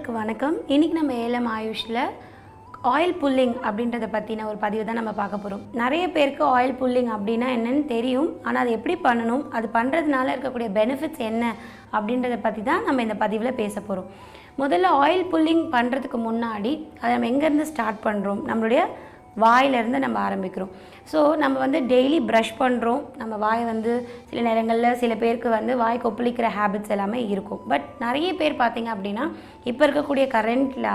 நேயர்களுக்கு வணக்கம். இன்னைக்கு நம்ம ALM ஆயுஷ்ல ஆயில் புல்லிங் அப்படின்றத பற்றின ஒரு பதிவு தான் நம்ம பார்க்க போகிறோம். நிறைய பேருக்கு ஆயில் புல்லிங் அப்படின்னா என்னன்னு தெரியும், ஆனால் அது எப்படி பண்ணணும், அது பண்ணுறதுனால இருக்கக்கூடிய பெனிஃபிட்ஸ் என்ன அப்படின்றத பற்றி தான் நம்ம இந்த பதிவில் பேச போகிறோம். முதல்ல ஆயில் புல்லிங் பண்ணுறதுக்கு முன்னாடி அதை நம்ம எங்கேருந்து ஸ்டார்ட் பண்ணுறோம், நம்மளுடைய வாயிலேருந்து நம்ம ஆரம்பிக்கிறோம். ஸோ நம்ம டெய்லி ப்ரஷ் பண்ணுறோம். நம்ம வாய் சில நேரங்களில் சில பேருக்கு வாய் கொப்பளிக்கிற ஹேபிட்ஸ் எல்லாமே இருக்கும். பட் நிறைய பேர் பார்த்திங்க அப்படின்னா இப்போ இருக்கக்கூடிய கரண்ட்டில்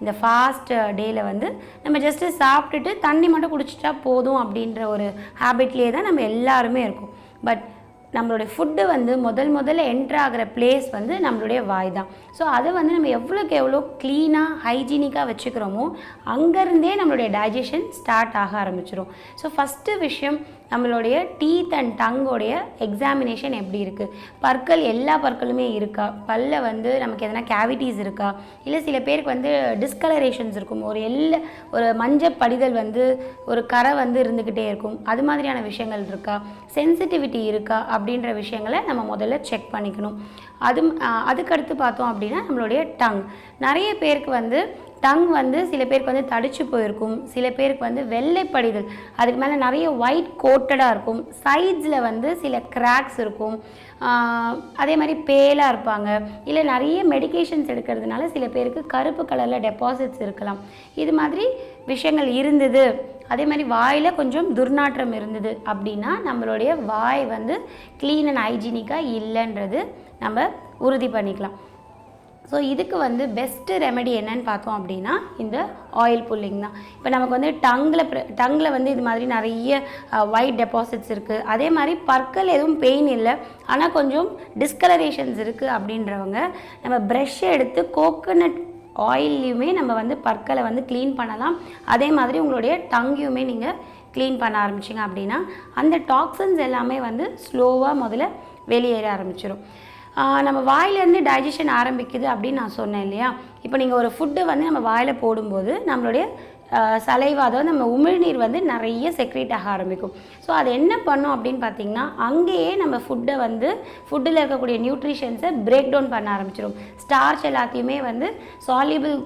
இந்த ஃபாஸ்ட் டேயில் நம்ம ஜஸ்ட்டு சாப்பிட்டுட்டு தண்ணி மட்டும் குடிச்சிட்டா போதும் அப்படின்ற ஒரு ஹேபிட்லேயே தான் நம்ம எல்லாருமே இருக்கோம். பட் நம்மளுடைய ஃபுட்டு முதல்ல என்ட்ரு ஆகிற பிளேஸ் நம்மளுடைய வாய் தான். ஸோ அதை நம்ம எவ்வளோக்கு எவ்வளோ க்ளீனாக ஹைஜீனிக்காக வச்சுக்கிறோமோ அங்கேருந்தே நம்மளுடைய டைஜஷன் ஸ்டார்ட் ஆக ஆரம்பிச்சிடும். ஸோ ஃபஸ்ட்டு விஷயம், நம்மளுடைய டீத் அண்ட் டங்கோடைய எக்ஸாமினேஷன் எப்படி இருக்குது, பற்கள் எல்லா பற்களுமே இருக்கா, பல்ல நமக்கு எதனா கேவிட்டிஸ் இருக்கா, இல்லை சில பேருக்கு டிஸ்கலரேஷன்ஸ் இருக்கும், ஒரு மஞ்சள் படிதல் ஒரு கரை இருந்துக்கிட்டே இருக்கும், அது மாதிரியான விஷயங்கள் இருக்கா, சென்சிட்டிவிட்டி இருக்கா அப்படின்ற விஷயங்களை நம்ம முதல்ல செக் பண்ணிக்கணும். அதுக்கடுத்து பார்த்தோம் அப்படின்னா நம்மளுடைய டங். நிறைய பேருக்கு டங் சில பேருக்கு தடிச்சு போயிருக்கும், சில பேருக்கு வெள்ளைப்படிதல், அதுக்கு மேலே நிறைய ஒயிட் கோட்டடாக இருக்கும், சைட்ஸில் சில கிராக்ஸ் இருக்கும், அதே மாதிரி பேலாக இருப்பாங்க, இல்லை நிறைய மெடிகேஷன்ஸ் எடுக்கிறதுனால சில பேருக்கு கருப்பு கலரில் டெபாசிட்ஸ் இருக்கலாம். இது மாதிரி விஷயங்கள் இருந்தது, அதே மாதிரி வாயில் கொஞ்சம் துர்நாற்றம் இருந்தது அப்படின்னா நம்மளுடைய வாய் க்ளீன் அண்ட் ஹைஜீனிக்காக இல்லைன்றது நம்ம உறுதி பண்ணிக்கலாம். ஸோ இதுக்கு பெஸ்ட்டு ரெமெடி என்னன்னு பார்த்தோம் அப்படின்னா இந்த ஆயில் புல்லிங் தான். இப்போ நமக்கு டங்கில் இது மாதிரி நிறைய ஒயிட் டெபாசிட்ஸ் இருக்குது, அதே மாதிரி பற்கள் எதுவும் பெயின் இல்லை ஆனால் கொஞ்சம் டிஸ்கலரேஷன்ஸ் இருக்குது அப்படின்றவங்க நம்ம ப்ரஷ் எடுத்து கோகோனட் ஆயில்லையுமே நம்ம பற்களை க்ளீன் பண்ணலாம். அதே மாதிரி உங்களுடைய டங்கையுமே நீங்கள் க்ளீன் பண்ண ஆரம்பிச்சிங்க அப்படின்னா அந்த டாக்ஸின்ஸ் எல்லாமே ஸ்லோவாக முதல்ல வெளியேற ஆரம்பிச்சிடும். நம்ம வாயிலேருந்து டைஜஷன் ஆரம்பிக்குது அப்படின்னு நான் சொன்னேன் இல்லையா. இப்போ நீங்கள் ஒரு ஃபுட்டு நம்ம வாயில் போடும்போது நம்மளுடைய சலைவா, அதாவது நம்ம உமிழ்நீர் நிறைய செக்ரேட் ஆக ஆரம்பிக்கும். ஸோ அது என்ன பண்ணும் அப்படின்னு பார்த்தீங்கன்னா அங்கேயே நம்ம ஃபுட்டில் இருக்கக்கூடிய நியூட்ரிஷன்ஸை பிரேக் டவுன் பண்ண ஆரம்பிச்சிடும். ஸ்டார்ச் எல்லாத்தையுமே சால்யூபிள்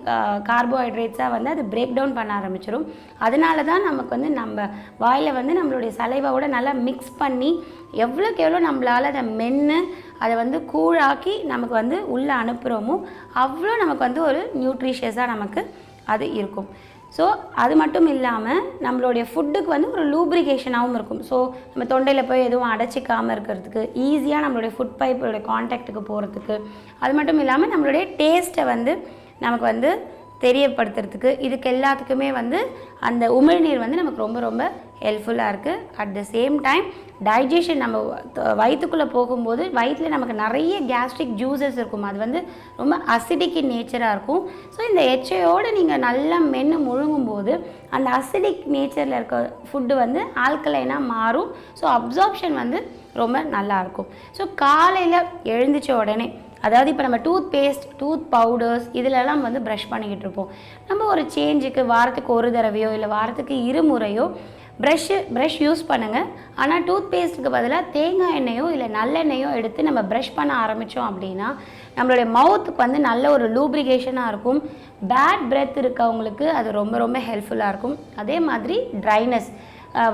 கார்போஹைட்ரேட்ஸாக அது பிரேக் டவுன் பண்ண ஆரம்பிச்சிடும். அதனால தான் நமக்கு நம்ம வாயில் நம்மளுடைய சலைவாவோட நல்லா மிக்ஸ் பண்ணி எவ்வளோக்கு எவ்வளோ நம்மளால் அதை மென்று அதை கூழாக்கி நமக்கு உள்ளே அனுப்புகிறோமோ அவ்வளோ நமக்கு ஒரு நியூட்ரிஷியஸாக நமக்கு அது இருக்கும். ஸோ அது மட்டும் இல்லாமல் நம்மளுடைய ஃபுட்டுக்கு ஒரு லூப்ரிகேஷனாகவும் இருக்கும். ஸோ நம்ம தொண்டையில் போய் எதுவும் அடைச்சிக்காமல் இருக்கிறதுக்கு, ஈஸியாக நம்மளுடைய ஃபுட் பைப்போடைய கான்டாக்டுக்கு போகிறதுக்கு, அது மட்டும் இல்லாமல் நம்மளுடைய டேஸ்ட்டை நமக்கு தெரியப்படுத்துறதுக்கு, இதுக்கு எல்லாத்துக்குமே அந்த உமிழ்நீர் நமக்கு ரொம்ப ரொம்ப ஹெல்ப்ஃபுல்லாக இருக்குது. At the same time digestion, நம்ம வயிற்றுக்குள்ளே போகும்போது வயிற்றில் நமக்கு நிறைய கேஸ்ட்ரிக் ஜூஸஸ் இருக்கும், அது ரொம்ப அசிடிக் இன் நேச்சராக இருக்கும். ஸோ இந்த எச்சையோடு நீங்கள் நல்லா மென்று முழுங்கும்போது அந்த அசிடிக் நேச்சரில் இருக்க ஃபுட்டு ஆல்கலைனாக மாறும். ஸோ அப்சார்ப்ஷன் ரொம்ப நல்லாயிருக்கும். ஸோ காலையில் எழுந்திரிச்ச உடனே, அதாவது இப்போ நம்ம டூத் பேஸ்ட், டூத் பவுடர்ஸ் இதிலெல்லாம் ப்ரஷ் பண்ணிக்கிட்டு இருப்போம். நம்ம ஒரு சேஞ்சுக்கு வாரத்துக்கு ஒரு தடவையோ இல்லை வாரத்துக்கு இருமுறையோ ப்ரஷ் யூஸ் பண்ணுங்கள். ஆனால் டூத் பேஸ்ட்டுக்கு பதிலாக தேங்காய் எண்ணெயோ இல்லை நல்லெண்ணெயோ எடுத்து நம்ம ப்ரஷ் பண்ண ஆரம்பித்தோம் அப்படின்னா நம்மளுடைய மவுத்துக்கு நல்ல ஒரு லூப்ரிகேஷனாக இருக்கும். பேட் பிரெத் இருக்கவங்களுக்கு அது ரொம்ப ரொம்ப ஹெல்ப்ஃபுல்லாக இருக்கும். அதே மாதிரி ட்ரைனஸ்,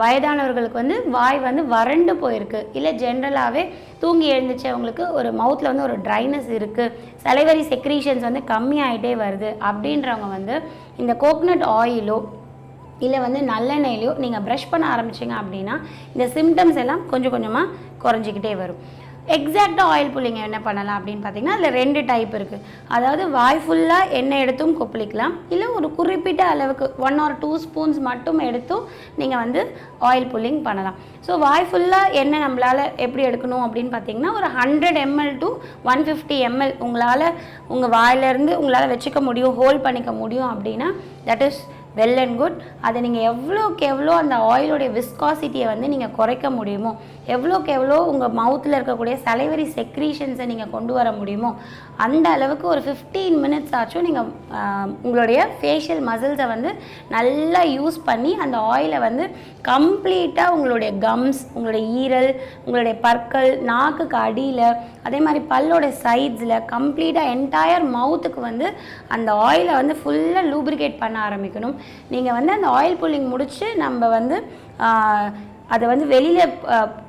வயதானவர்களுக்கு வாய் வறண்டு போயிருக்கு, இல்லை ஜென்ரலாகவே தூங்கி எழுந்திரிச்சவங்களுக்கு ஒரு மவுத்தில் ஒரு ட்ரைனஸ் இருக்குது, சலைவரி செக்ரீஷன்ஸ் கம்மியாகிட்டே வருது அப்படின்றவங்க இந்த கோகனட் ஆயிலோ இல்லை நல்லெண்ணெயிலையோ நீங்கள் ப்ரஷ் பண்ண ஆரம்பிச்சிங்க அப்படின்னா இந்த சிம்டம்ஸ் எல்லாம் கொஞ்சம் கொஞ்சமாக குறைஞ்சிக்கிட்டே வரும். எக்ஸாக்டாக ஆயில் புல்லிங் என்ன பண்ணலாம் அப்படின்னு பார்த்தீங்கன்னா அதில் 2 டைப் இருக்குது. அதாவது வாய் ஃபுல்லாக எண்ணெய் எடுத்தும் கொப்பளிக்கலாம், இல்லை ஒரு குறிப்பிட்ட அளவுக்கு 1 or 2 ஸ்பூன்ஸ் மட்டும் எடுத்தும் நீங்கள் ஆயில் புல்லிங் பண்ணலாம். ஸோ வாய் ஃபுல்லாக எண்ணெய் நம்மளால் எப்படி எடுக்கணும் அப்படின்னு பார்த்தீங்கன்னா ஒரு 100 ml to 150 ml உங்களால் உங்கள் வாயிலேருந்து உங்களால் வச்சுக்க முடியும், ஹோல்ட் பண்ணிக்க முடியும் அப்படின்னா that is well and good. அதை நீங்கள் எவ்வளோக்கு எவ்வளோ அந்த ஆயிலோடைய விஸ்காசிட்டியை வந்து நீங்கள் குறைக்க முடியுமோ, எவ்வளோக்கு எவ்வளோ உங்கள் மவுத்தில் இருக்கக்கூடிய சலைவரி செக்ரீஷன்ஸை நீங்கள் கொண்டு வர முடியுமோ அந்த அளவுக்கு ஒரு 15 மினிட்ஸ் ஆச்சும் நீங்கள் உங்களுடைய ஃபேஷியல் மசில்ஸை வந்து நல்லா யூஸ் பண்ணி அந்த ஆயிலை வந்து கம்ப்ளீட்டாக உங்களுடைய கம்ஸ், உங்களுடைய ஈரல், உங்களுடைய பற்கள், நாக்குக்கு அடியில், அதே மாதிரி பல்லோட சைட்ஸில் கம்ப்ளீட்டாக என்டையர் மவுத்துக்கு வந்து அந்த ஆயிலை வந்து ஃபுல்லாக லூப்ரிகேட் பண்ண ஆரம்பிக்கணும். நீங்கள் வந்து அந்த ஆயில் புல்லிங் முடித்து நம்ம வந்து அதை வந்து வெளியில்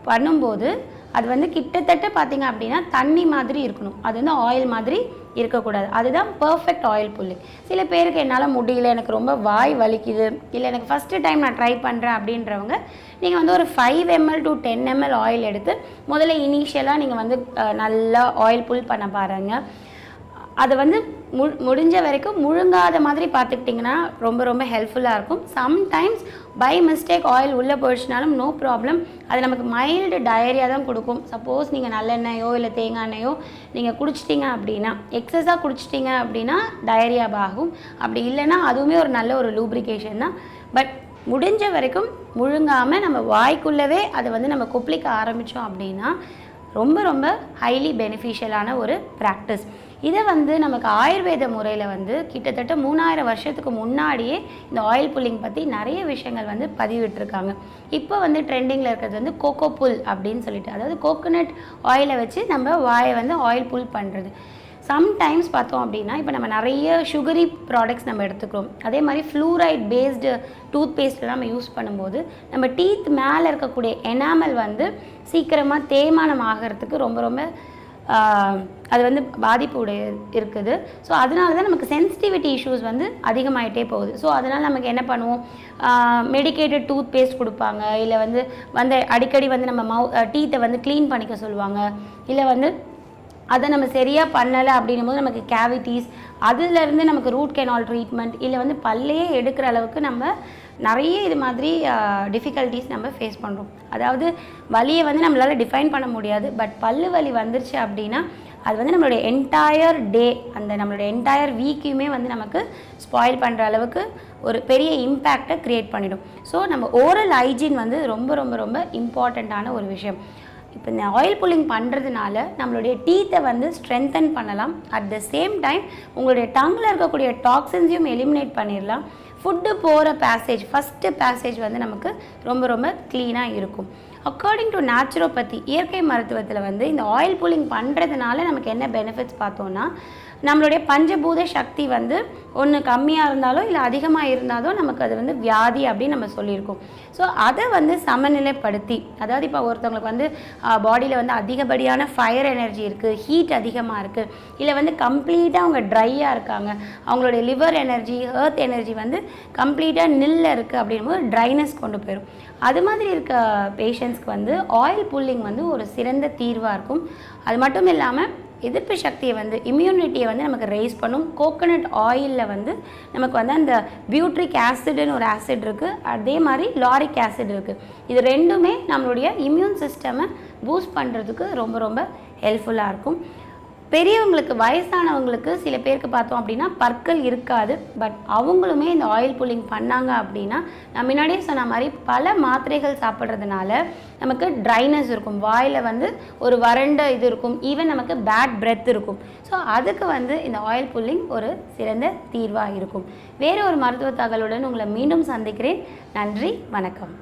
பண்ணும்போது அது வந்து கிட்டத்தட்ட பார்த்திங்க அப்படின்னா தண்ணி மாதிரி இருக்கணும். அது வந்து ஆயில் மாதிரி இருக்கக்கூடாது. அதுதான் பர்ஃபெக்ட் ஆயில் புல்லிங். சில பேருக்கு என்னால் முடியல, எனக்கு ரொம்ப வாய் வலிக்குது, இல்லை எனக்கு ஃபஸ்ட்டு டைம் நான் ட்ரை பண்ணுறேன் அப்படின்றவங்க நீங்கள் வந்து ஒரு 5 ml to 10 ml ஆயில் எடுத்து முதல்ல இனிஷியலாக நீங்கள் வந்து நல்லா ஆயில் புல் பண்ண பாருங்கள். அதை வந்து முடிஞ்ச வரைக்கும் முழுங்காத மாதிரி பார்த்துக்கிட்டிங்கன்னா ரொம்ப ரொம்ப ஹெல்ப்ஃபுல்லாக இருக்கும். சம்டைம்ஸ் பை மிஸ்டேக் ஆயில் உள்ளே போயிடுச்சுனாலும் நோ ப்ராப்ளம். அது நமக்கு மைல்டு டயரியா தான் கொடுக்கும். சப்போஸ் நீங்கள் நல்லெண்ணெயோ இல்லை தேங்காய் எண்ணெயோ நீங்கள் குடிச்சிட்டிங்க அப்படின்னா, எக்ஸஸாக குடிச்சிட்டிங்க அப்படின்னா டயரியா ஆகும். அப்படி இல்லைன்னா அதுவுமே ஒரு நல்ல ஒரு லூப்ரிகேஷன் தான். பட் முடிஞ்ச வரைக்கும் முழுங்காமல் நம்ம வாய்க்குள்ளவே அதை வந்து நம்ம கொப்பளிக்க ஆரம்பித்தோம் அப்படின்னா ரொம்ப ரொம்ப ஹைலி பெனிஃபிஷியலான ஒரு ப்ராக்டிஸ். இதை வந்து நமக்கு ஆயுர்வேத முறையில் வந்து கிட்டத்தட்ட 3000 வருஷத்துக்கு முன்னாடியே இந்த ஆயில் புல்லிங் பற்றி நிறைய விஷயங்கள் வந்து பதிவிட்டிருக்காங்க. இப்போ வந்து ட்ரெண்டிங்கில் இருக்கிறது வந்து கோகோ புல் அப்படின்னு சொல்லிட்டு, அதாவது கோகோனட் ஆயிலை வச்சு நம்ம வாயை வந்து ஆயில் புல் பண்ணுறது. சம்டைம்ஸ் பார்த்தோம் அப்படின்னா இப்போ நம்ம நிறைய சுகரி ப்ராடக்ட்ஸ் நம்ம எடுத்துக்கிறோம். அதே மாதிரி ஃப்ளூரைட் பேஸ்டு டூத் பேஸ்ட்லாம் நம்ம யூஸ் பண்ணும்போது நம்ம டீத் மேலே இருக்கக்கூடிய எனாமல் வந்து சீக்கிரமாக தேய்மானம் ஆகிறதுக்கு ரொம்ப ரொம்ப அது வந்து பாதிப்பு இருக்குது. ஸோ அதனால தான் நமக்கு சென்சிட்டிவிட்டி இஷ்யூஸ் வந்து அதிகமாகிட்டே போகுது. ஸோ அதனால் நமக்கு என்ன பண்ணுவோம், மெடிக்கேட்டட் டூத் பேஸ்ட் கொடுப்பாங்க, இல்லை வந்து அடிக்கடி வந்து நம்ம டீத்தை வந்து க்ளீன் பண்ணிக்க சொல்லுவாங்க, இல்லை வந்து அதை நம்ம சரியாக பண்ணலை அப்படின்னும் போது நமக்கு கேவிட்டிஸ், அதுலேருந்து நமக்கு ரூட் கெனால் ட்ரீட்மெண்ட், இல்லை வந்து பல்லையே எடுக்கிற அளவுக்கு நம்ம நிறைய இது மாதிரி டிஃபிகல்ட்டிஸ் நம்ம ஃபேஸ் பண்ணுறோம். அதாவது வலியை வந்து நம்மளால் டிஃபைன் பண்ண முடியாது. பட் பல்லு வலி வந்துருச்சு அப்படின்னா அது வந்து நம்மளுடைய என்டையர் டே, அந்த நம்மளுடைய என்டையர் வீக்கையுமே வந்து நமக்கு ஸ்பாயில் பண்ணுற அளவுக்கு ஒரு பெரிய இம்பேக்டை க்ரியேட் பண்ணிடும். ஸோ நம்ம ஓரல் ஹைஜீன் வந்து ரொம்ப ரொம்ப ரொம்ப இம்பார்ட்டண்ட்டான ஒரு விஷயம். இப்போ இந்த ஆயில் புல்லிங் பண்ணுறதுனால நம்மளுடைய டீத்தை வந்து ஸ்ட்ரென்தன் பண்ணலாம். அட் த சேம் டைம் உங்களுடைய டங்கில் இருக்கக்கூடிய டாக்ஸின்ஸையும் எலிமினேட் பண்ணிடலாம். ஃபுட்டு போகிற பேசேஜ், ஃபஸ்ட்டு பேசேஜ் வந்து நமக்கு ரொம்ப ரொம்ப க்ளீனாக இருக்கும். அக்கார்டிங் டு நேச்சுரோபதி, இயற்கை மருத்துவத்தில் வந்து இந்த ஆயில் புல்லிங் பண்ணுறதுனால நமக்கு என்ன பெனிஃபிட்ஸ் பார்த்தோன்னா, நம்மளுடைய பஞ்சபூத சக்தி வந்து ஒன்று கம்மியாக இருந்தாலோ இல்லை அதிகமாக இருந்தாலோ நமக்கு அது வந்து வியாதி அப்படின்னு நம்ம சொல்லியிருக்கோம். ஸோ அதை வந்து சமநிலைப்படுத்தி, அதாவது இப்போ ஒருத்தவங்களுக்கு வந்து பாடியில் வந்து அதிகப்படியான ஃபயர் எனர்ஜி இருக்குது, ஹீட் அதிகமாக இருக்குது, இல்லை வந்து கம்ப்ளீட்டாக அவங்க ட்ரையாக இருக்காங்க, அவங்களுடைய லிவர் எனர்ஜி, ஹெர்த் எனர்ஜி வந்து கம்ப்ளீட்டாக நில்ல இருக்குது அப்படிங்கும்போது ட்ரைனஸ் கொண்டு போயிடும். அது மாதிரி இருக்க பேஷண்ட்ஸ்க்கு வந்து ஆயில் புல்லிங் வந்து ஒரு சிறந்த தீர்வாக இருக்கும். அது மட்டும் இல்லாமல் எதிர்ப்பு சக்தியை வந்து, இம்யூனிட்டியை வந்து நமக்கு ரைஸ் பண்ணும். கோகோனட் ஆயிலில் வந்து நமக்கு வந்து அந்த பியூட்ரிக் ஆசிட்னு ஒரு ஆசிட் இருக்குது, அதே மாதிரி லாரிக் ஆசிட் இருக்குது. இது ரெண்டுமே நம்மளுடைய இம்யூன் சிஸ்டமை பூஸ்ட் பண்ணுறதுக்கு ரொம்ப ரொம்ப ஹெல்ப்ஃபுல்லாக இருக்கும். பெரியவங்களுக்கு, வயசானவங்களுக்கு சில பேருக்கு பார்த்தோம் அப்படின்னா பற்கள் இருக்காது. பட் அவங்களுமே இந்த ஆயில் புல்லிங் பண்ணாங்க அப்படின்னா, நான் முன்னாடியே சொன்ன மாதிரி பல மாத்திரைகள் சாப்பிட்றதுனால நமக்கு ட்ரைனஸ் இருக்கும், வாயில் வந்து ஒரு வறண்ட இது இருக்கும், ஈவன் நமக்கு பேட் பிரெத் இருக்கும். ஸோ அதுக்கு வந்து இந்த ஆயில் புல்லிங் ஒரு சிறந்த தீர்வாக இருக்கும். வேறு ஒரு மருத்துவ தகவலுடன் உங்களை மீண்டும் சந்திக்கிறேன். நன்றி, வணக்கம்.